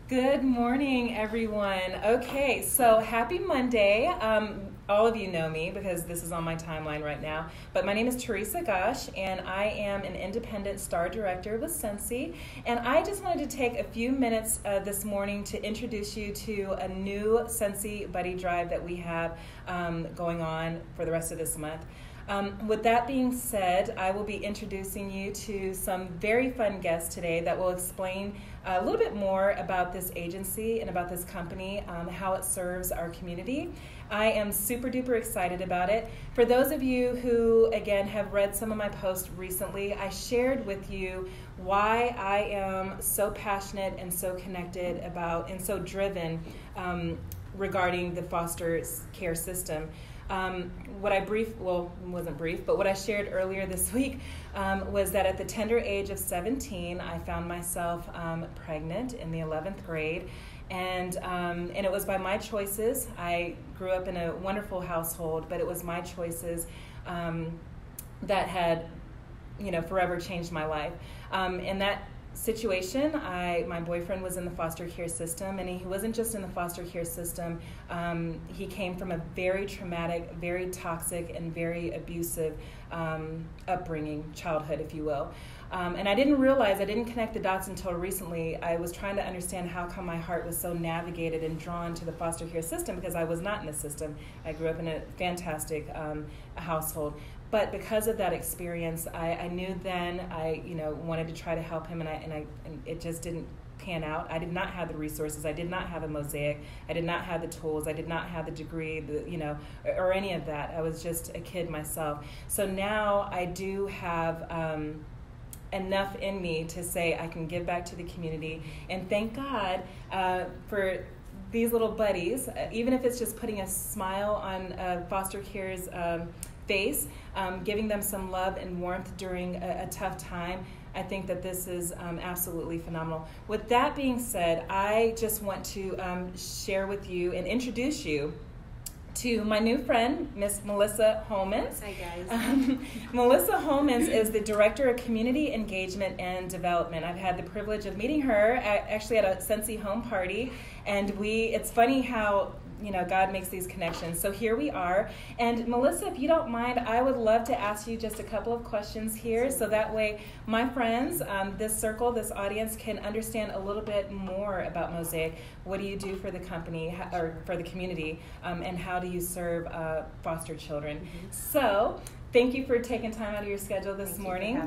Good morning, everyone. Okay, so happy Monday. All of you know me because this is on my timeline right now. But my name is Teresa Gosh, and I am an independent star director with Sensi. And I just wanted to take a few minutes this morning to introduce you to a new Sensi Buddy Drive that we have going on for the rest of this month. With that being said, I will be introducing you to some very fun guests today that will explain a little bit more about this agency and about this company, how it serves our community. I am super duper excited about it. For those of you who, again, have read some of my posts recently, I shared with you why I am so passionate and so connected about and so driven regarding the foster care system. What I shared earlier this week was that at the tender age of 17, I found myself pregnant in the 11th grade, and it was by my choices. I grew up in a wonderful household, but it was my choices that had, forever changed my life. In that situation, my boyfriend was in the foster care system, and he wasn't just in the foster care system. He came from a very traumatic, very toxic, and very abusive upbringing, childhood, if you will. And I didn't connect the dots until recently. I was trying to understand how come my heart was so navigated and drawn to the foster care system, because I was not in the system. I grew up in a fantastic household. But because of that experience, I knew then I wanted to try to help him, and it just didn't pan out. I did not have the resources. I did not have a Mosaic. I did not have the tools. I did not have the degree, or any of that. I was just a kid myself. So now I do have enough in me to say I can give back to the community, and thank God for these little buddies, even if it's just putting a smile on foster care's face, giving them some love and warmth during a tough time. I think that this is absolutely phenomenal. With that being said, I just want to share with you and introduce you to my new friend, Miss Melissa Holmans. Hi, guys. Melissa Holmans is the Director of Community Engagement and Development. I've had the privilege of meeting her actually at a Sensi home party, and it's funny how God makes these connections. So here we are. And Melissa, if you don't mind, I would love to ask you just a couple of questions here, so that way my friends, this circle, this audience can understand a little bit more about Mosaic. What do you do for the company or for the community, and how do you serve foster children? Mm-hmm. So thank you for taking time out of your schedule this morning.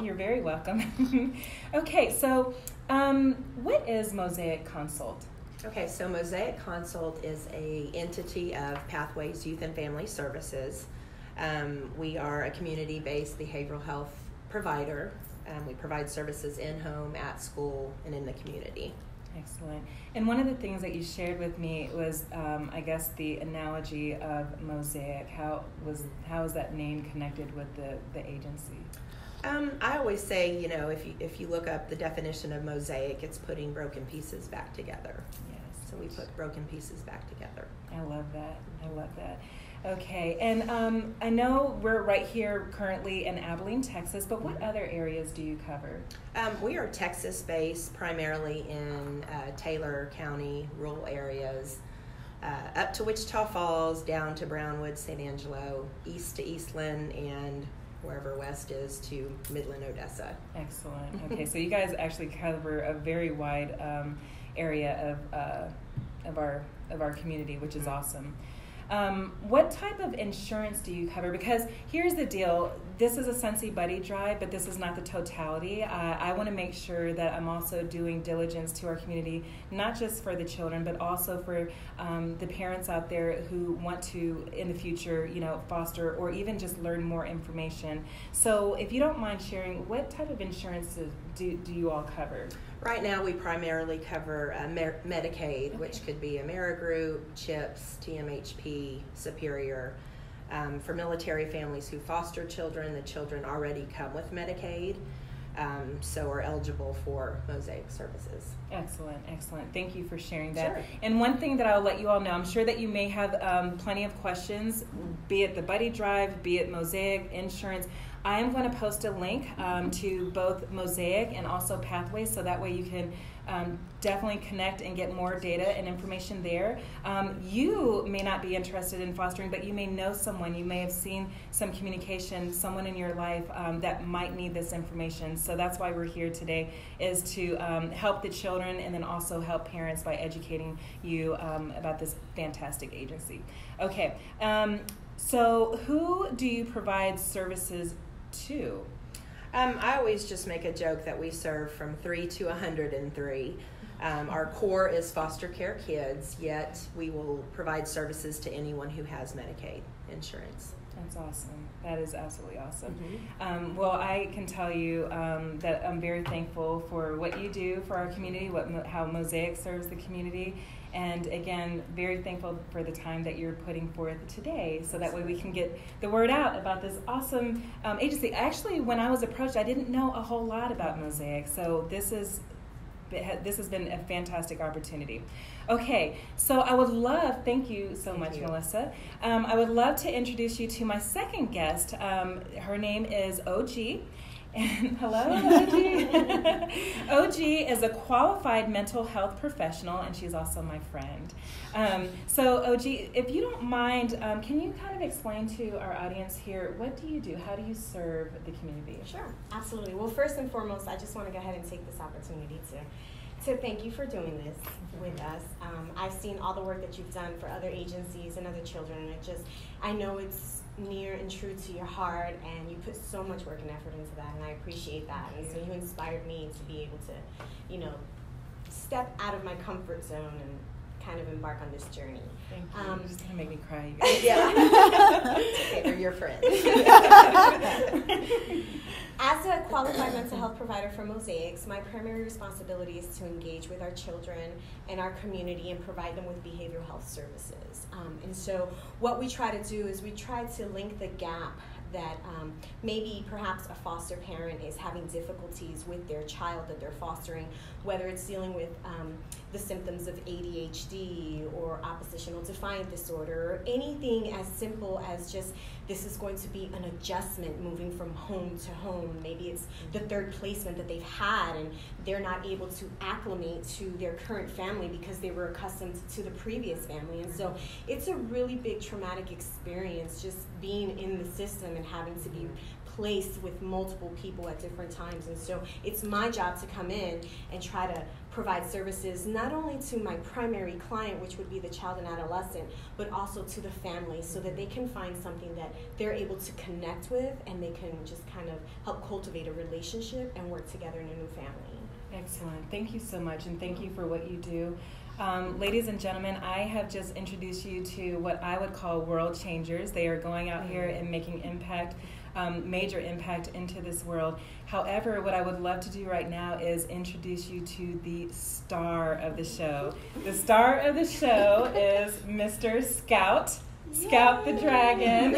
You're very welcome. Okay, so what is Mosaic Consult? Okay, so Mosaic Consult is an entity of Pathways Youth and Family Services. We are a community-based behavioral health provider. We provide services in-home, at school, and in the community. Excellent. And one of the things that you shared with me was, I guess, the analogy of Mosaic. How is that name connected with the agency? I always say, if you look up the definition of mosaic, it's putting broken pieces back together. Yes. So we put broken pieces back together. I love that. Okay, and I know we're right here currently in Abilene, Texas, but what other areas do you cover? We are Texas-based, primarily in Taylor County, rural areas, up to Wichita Falls, down to Brownwood, San Angelo, east to Eastland, and wherever west is to Midland, Odessa. Excellent. Okay, so you guys actually cover a very wide area of our community, which is awesome. What type of insurance do you cover? Because here's the deal. This is a Sensi Buddy Drive, but this is not the totality. I want to make sure that I'm also doing diligence to our community, not just for the children, but also for the parents out there who want to, in the future, foster or even just learn more information. So if you don't mind sharing, what type of insurance do you all cover? Right now, we primarily cover Medicaid, Okay. which could be Amerigroup, CHIPS, TMHP, Superior. For military families who foster children, the children already come with Medicaid, so are eligible for Mosaic services. Excellent. Thank you for sharing that. Sure. And one thing that I'll let you all know, I'm sure that you may have plenty of questions, be it the Buddy Drive, be it Mosaic, insurance. I am going to post a link to both Mosaic and also Pathways, so that way you can definitely connect and get more data and information there. You may not be interested in fostering, but you may know someone, you may have seen some communication, someone in your life that might need this information. So that's why we're here today, is to help the children and then also help parents by educating you about this fantastic agency. Okay, so who do you provide services to? I always just make a joke that we serve from 3 to 103. Our core is foster care kids, yet we will provide services to anyone who has Medicaid insurance. That's awesome. That is absolutely awesome. Mm-hmm. Well, I can tell you that I'm very thankful for what you do for our community, how Mosaic serves the community, and again, very thankful for the time that you're putting forth today, so that way we can get the word out about this awesome agency. Actually, when I was approached, I didn't know a whole lot about Mosaic, so this has been a fantastic opportunity. Okay, so I would love, thank you so much, Melissa. I would love to introduce you to my second guest. Her name is OG. And hello, OG. OG is a qualified mental health professional, and she's also my friend. So, OG, if you don't mind, can you kind of explain to our audience here, what do you do? How do you serve the community? Sure, absolutely. Well, first and foremost, I just want to go ahead and take this opportunity to thank you for doing this with us. I've seen all the work that you've done for other agencies and other children, and I know it's near and true to your heart, and you put so much work and effort into that, and I appreciate that. And so you inspired me to be able to, step out of my comfort zone and kind of embark on this journey. Thank you. You're just gonna make me cry, you guys. Yeah. Okay, they're your friends. As a qualified mental health provider for Mosaics, my primary responsibility is to engage with our children and our community and provide them with behavioral health services. And so what we try to do is we try to link the gap that maybe perhaps a foster parent is having difficulties with their child that they're fostering, whether it's dealing with the symptoms of ADHD or oppositional defiant disorder, or anything as simple as just this is going to be an adjustment moving from home to home. Maybe it's the third placement that they've had and they're not able to acclimate to their current family because they were accustomed to the previous family. And so it's a really big traumatic experience just being in the system and having to be placed with multiple people at different times. And so it's my job to come in and try to provide services not only to my primary client, which would be the child and adolescent, but also to the family so that they can find something that they're able to connect with and they can just kind of help cultivate a relationship and work together in a new family. Excellent. Thank you so much, and thank you for what you do. Ladies and gentlemen, I have just introduced you to what I would call world changers. They are going out here and making impact, major impact into this world. However, what I would love to do right now is introduce you to the star of the show. The star of the show is Mr. Scout. Scout the Dragon.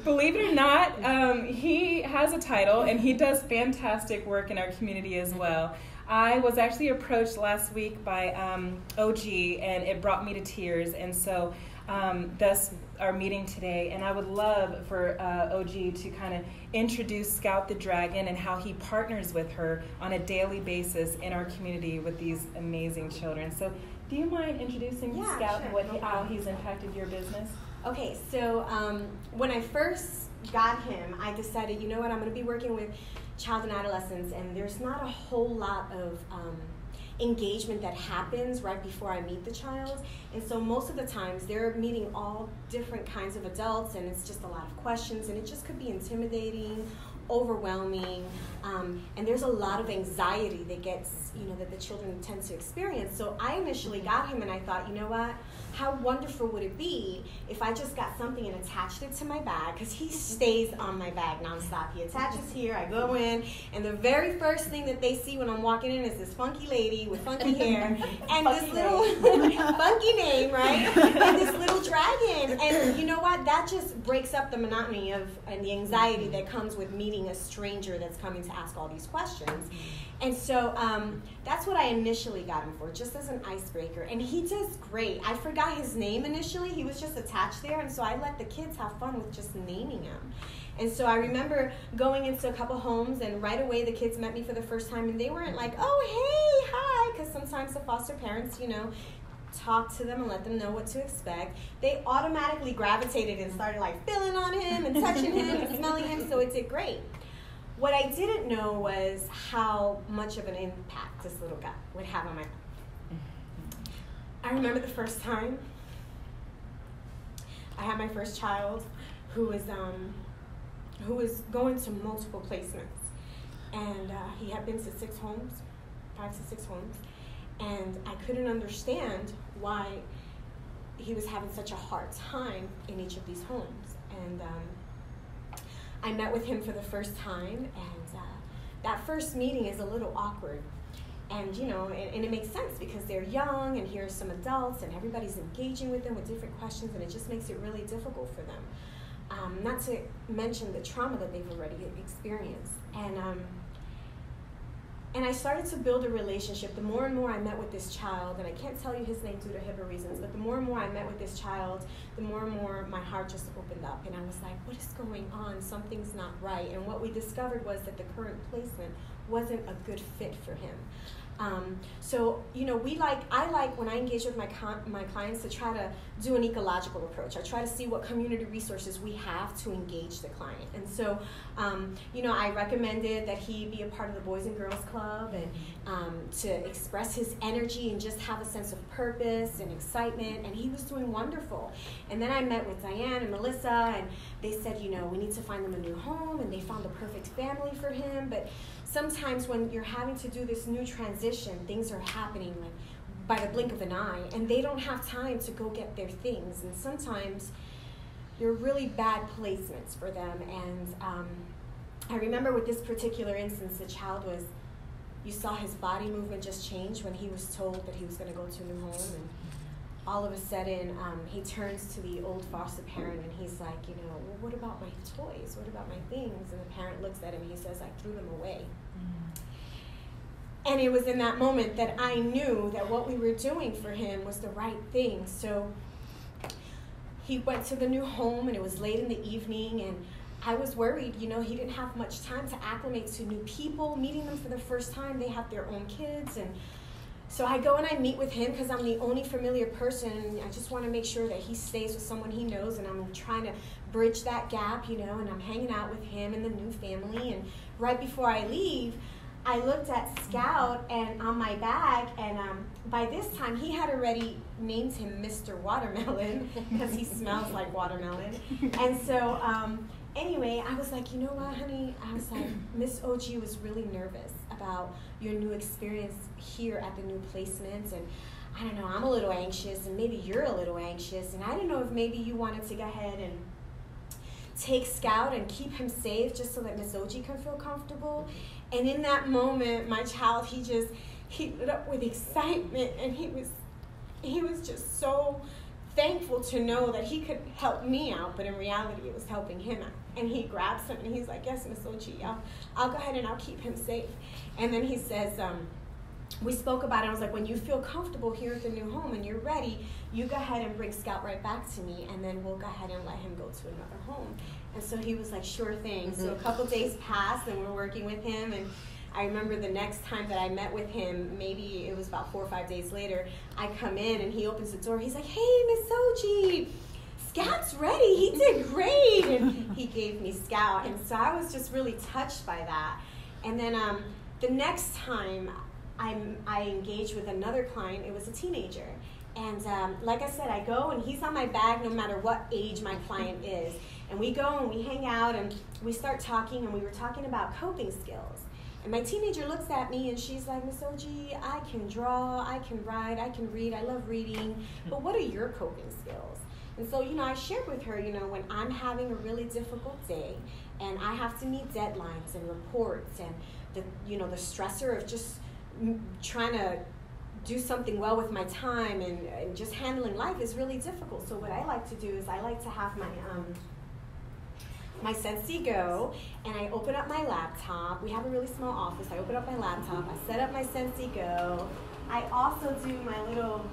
Believe it or not, he has a title and he does fantastic work in our community as well. I was actually approached last week by OG, and it brought me to tears, and so thus our meeting today. And I would love for OG to kind of introduce Scout the Dragon and how he partners with her on a daily basis in our community with these amazing children. So do you mind introducing Scout and how he's impacted your business? Okay, so when I first got him, I decided, you know what, I'm going to be working with child and adolescents, and there's not a whole lot of engagement that happens right before I meet the child. And so most of the times they're meeting all different kinds of adults, and it's just a lot of questions, and it just could be intimidating, overwhelming, and there's a lot of anxiety that gets, that the children tend to experience. So I initially got him and I thought, you know what, how wonderful would it be if I just got something and attached it to my bag, because he stays on my bag nonstop. He attaches here, I go in, and the very first thing that they see when I'm walking in is this funky lady with funky hair and this little funky name, right? And this little dragon. And you know what? That just breaks up the monotony and the anxiety that comes with meeting a stranger that's coming to ask all these questions. And so that's what I initially got him for, just as an icebreaker. And he does great. I forgot his name initially. He was just attached there. And so I let the kids have fun with just naming him. And so I remember going into a couple homes, and right away the kids met me for the first time, and they weren't like, oh, hey, the foster parents, talk to them and let them know what to expect, they automatically gravitated and started like feeling on him and touching him and smelling him, so it did great. What I didn't know was how much of an impact this little guy would have on my life. I remember the first time I had my first child who was going to multiple placements, and he had been to 5 to 6 homes, and I couldn't understand why he was having such a hard time in each of these homes. And I met with him for the first time, and that first meeting is a little awkward. And, and it makes sense because they're young, and here's some adults, and everybody's engaging with them with different questions, and it just makes it really difficult for them. Not to mention the trauma that they've already experienced. And I started to build a relationship. The more and more I met with this child, and I can't tell you his name due to HIPAA reasons, but the more and more I met with this child, the more and more my heart just opened up. And I was like, what is going on? Something's not right. And what we discovered was that the current placement wasn't a good fit for him. So, I like when I engage with my clients to try to do an ecological approach. I try to see what community resources we have to engage the client. And so, I recommended that he be a part of the Boys and Girls Club and to express his energy and just have a sense of purpose and excitement. And he was doing wonderful. And then I met with Diane and Melissa, and they said, we need to find him a new home, and they found the perfect family for him. But sometimes when you're having to do this new transition, things are happening like by the blink of an eye, and they don't have time to go get their things. And sometimes they're really bad placements for them. And I remember with this particular instance, the child you saw his body movement just change when he was told that he was going to go to a new home. And all of a sudden, he turns to the old foster parent, and he's like, well, what about my toys? What about my things? And the parent looks at him, and he says, I threw them away. And it was in that moment that I knew that what we were doing for him was the right thing. So he went to the new home, and it was late in the evening, and I was worried. He didn't have much time to acclimate to new people, meeting them for the first time. They have their own kids, and so I go and I meet with him because I'm the only familiar person. I just want to make sure that he stays with someone he knows, and I'm trying to bridge that gap, and I'm hanging out with him and the new family. And right before I leave, I looked at Scout and on my bag, and by this time he had already named him Mr. Watermelon because he smells like watermelon. And so anyway, I was like, you know what, honey? I was like, Miss OG was really nervous about your new experience here at the new placement, and I don't know, I'm a little anxious, and maybe you're a little anxious, and I don't know if maybe you wanted to go ahead and take Scout and keep him safe just so that Miss OG can feel comfortable. And in that moment, my child, he lit up with excitement, and he was just so thankful to know that he could help me out, but in reality it was helping him out. And he grabs him and he's like, yes, Miss OG, I'll go ahead and I'll keep him safe. And then he says, we spoke about it. I was like, when you feel comfortable here at the new home and you're ready, you go ahead and bring Scout right back to me, and then we'll go ahead and let him go to another home. And so he was like, sure thing. So a couple days passed, and we're working with him, and I remember the next time that I met with him, maybe it was about 4 or 5 days later, I come in and he opens the door. He's like, hey, Miss OG, Scout's ready. He did great. And he gave me Scout. And so I was just really touched by that. And then the next time I engaged with another client, it was a teenager. And like I said, I go and he's on my bag no matter what age my client is. And we go and we hang out and we start talking, and we were talking about coping skills. And my teenager looks at me and she's like, Miss OG, I can draw, I can write, I can read, I love reading, but what are your coping skills? And so, I shared with her, when I'm having a really difficult day and I have to meet deadlines and reports and the stressor of just trying to do something well with my time and just handling life is really difficult. So what I like to do is I like to have my Sensi Go, and I open up my laptop. We have a really small office. I open up my laptop. I set up my Sensi Go. I also do my little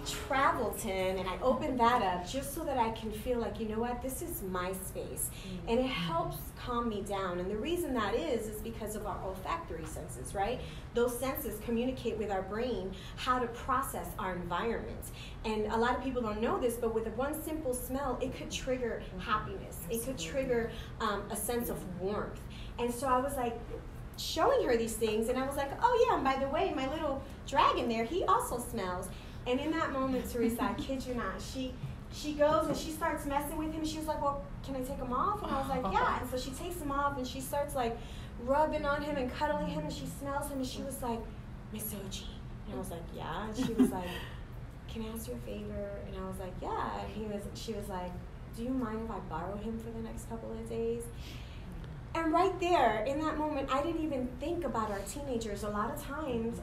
Travelton, and I opened that up just so that I can feel like, you know what, this is my space. And it helps calm me down. And the reason that is because of our olfactory senses, right? Those senses communicate with our brain how to process our environment. And a lot of people don't know this, but with one simple smell, it could trigger happiness. It could trigger a sense of warmth. And so I was like, showing her these things, and I was like, oh yeah, and by the way, my little dragon there, he also smells. And in that moment, Teresa, I kid you not, she goes and she starts messing with him. She was like, well, can I take him off? And I was like, yeah. And so she takes him off, and she starts like rubbing on him and cuddling him, and she smells him, and she was like, Miss OG. And I was like, yeah. And she was like, can I ask you a favor? And I was like, yeah. And she was like, do you mind if I borrow him for the next couple of days? And right there, in that moment, I didn't even think about our teenagers. A lot of times,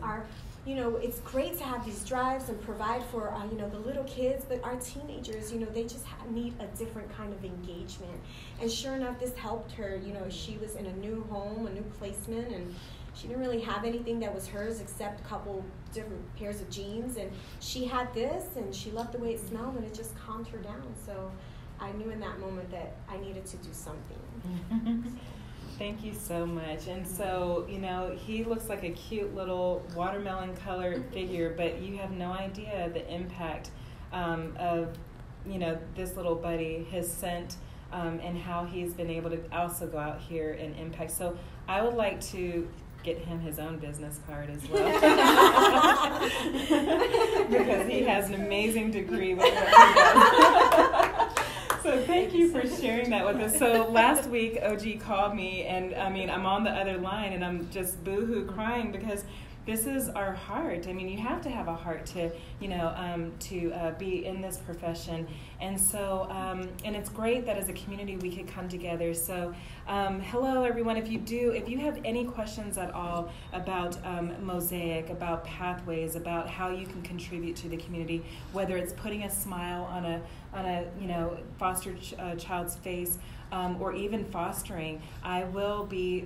it's great to have these drives and provide for, the little kids, but our teenagers, they just need a different kind of engagement. And sure enough, this helped her. She was in a new home, a new placement, and she didn't really have anything that was hers except a couple different pairs of jeans. And she had this, and she loved the way it smelled, and it just calmed her down. So I knew in that moment that I needed to do something. Thank you so much. And so, he looks like a cute little watermelon colored figure, but you have no idea the impact of, this little buddy, his scent, and how he's been able to also go out here and impact. So I would like to get him his own business card as well. Because he has an amazing degree with what he does. So thank you for sharing that with us. So last week, OG called me, and I'm on the other line, and I'm just boo-hoo crying because this is our heart. You have to have a heart to, be in this profession. And so, and it's great that as a community we could come together. So, hello everyone. If you have any questions at all about Mosaic, about Pathways, about how you can contribute to the community, whether it's putting a smile on a foster child's face, or even fostering, I will be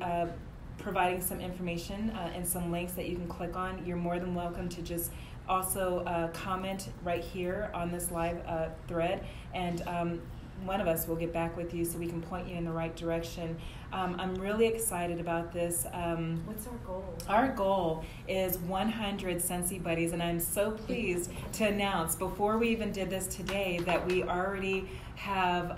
providing some information and some links that you can click on. You're more than welcome to just also comment right here on this live thread, and one of us will get back with you so we can point you in the right direction. I'm really excited about this. What's our goal? Our goal is 100 Sensi Buddies, and I'm so pleased to announce before we even did this today that we already have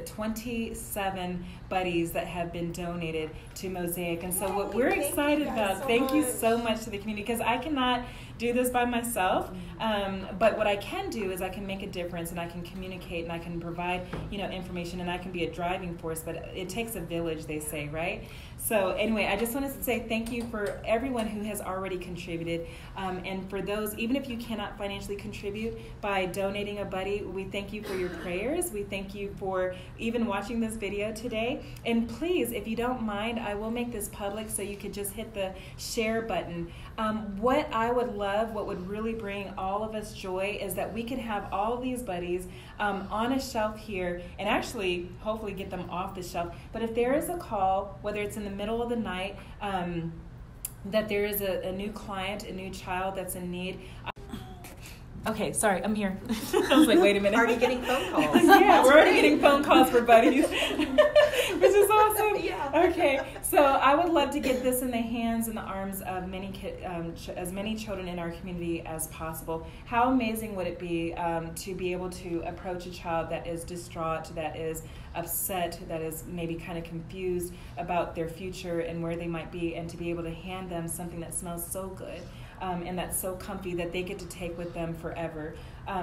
27 buddies that have been donated to Mosaic. And so what we're excited about, thank you so much to the community, because I cannot do this by myself, but what I can do is I can make a difference, and I can communicate, and I can provide information, and I can be a driving force, but it takes a village, they say, right? So anyway, I just wanted to say thank you for everyone who has already contributed, and for those, even if you cannot financially contribute by donating a buddy, we thank you for your prayers. We thank you for even watching this video today. And please, if you don't mind, I will make this public so you could just hit the share button. What I would love, what would really bring all of us joy, is that we can have all of these buddies on a shelf here, and actually hopefully get them off the shelf. But if there is a call, whether it's in the middle of the night, that there is a new client, a new child that's in need. Okay, sorry, I'm here. I was like, wait a minute. Already getting phone calls. Yeah, we're already getting phone calls for buddies, which is awesome. Yeah. Okay, so I would love to get this in the hands and the arms of as many children in our community as possible. How amazing would it be to be able to approach a child that is distraught, that is upset, that is maybe kind of confused about their future and where they might be, and to be able to hand them something that smells so good. And that's so comfy that they get to take with them forever.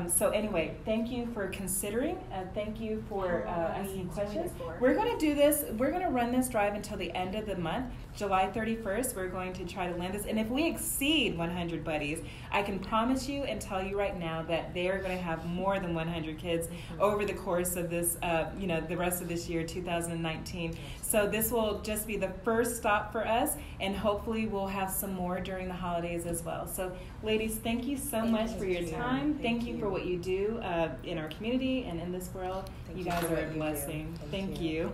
So anyway, thank you for considering. Thank you for asking questions. We're going to do this. We're going to run this drive until the end of the month, July 31st. We're going to try to land this. And if we exceed 100 buddies, I can promise you and tell you right now that they are going to have more than 100 kids over the course of this, the rest of this year, 2019. So this will just be the first stop for us, and hopefully we'll have some more during the holidays as well. So ladies, thank you so much for your time. Thank you for what you do in our community and in this world. You guys are a blessing. Thank you.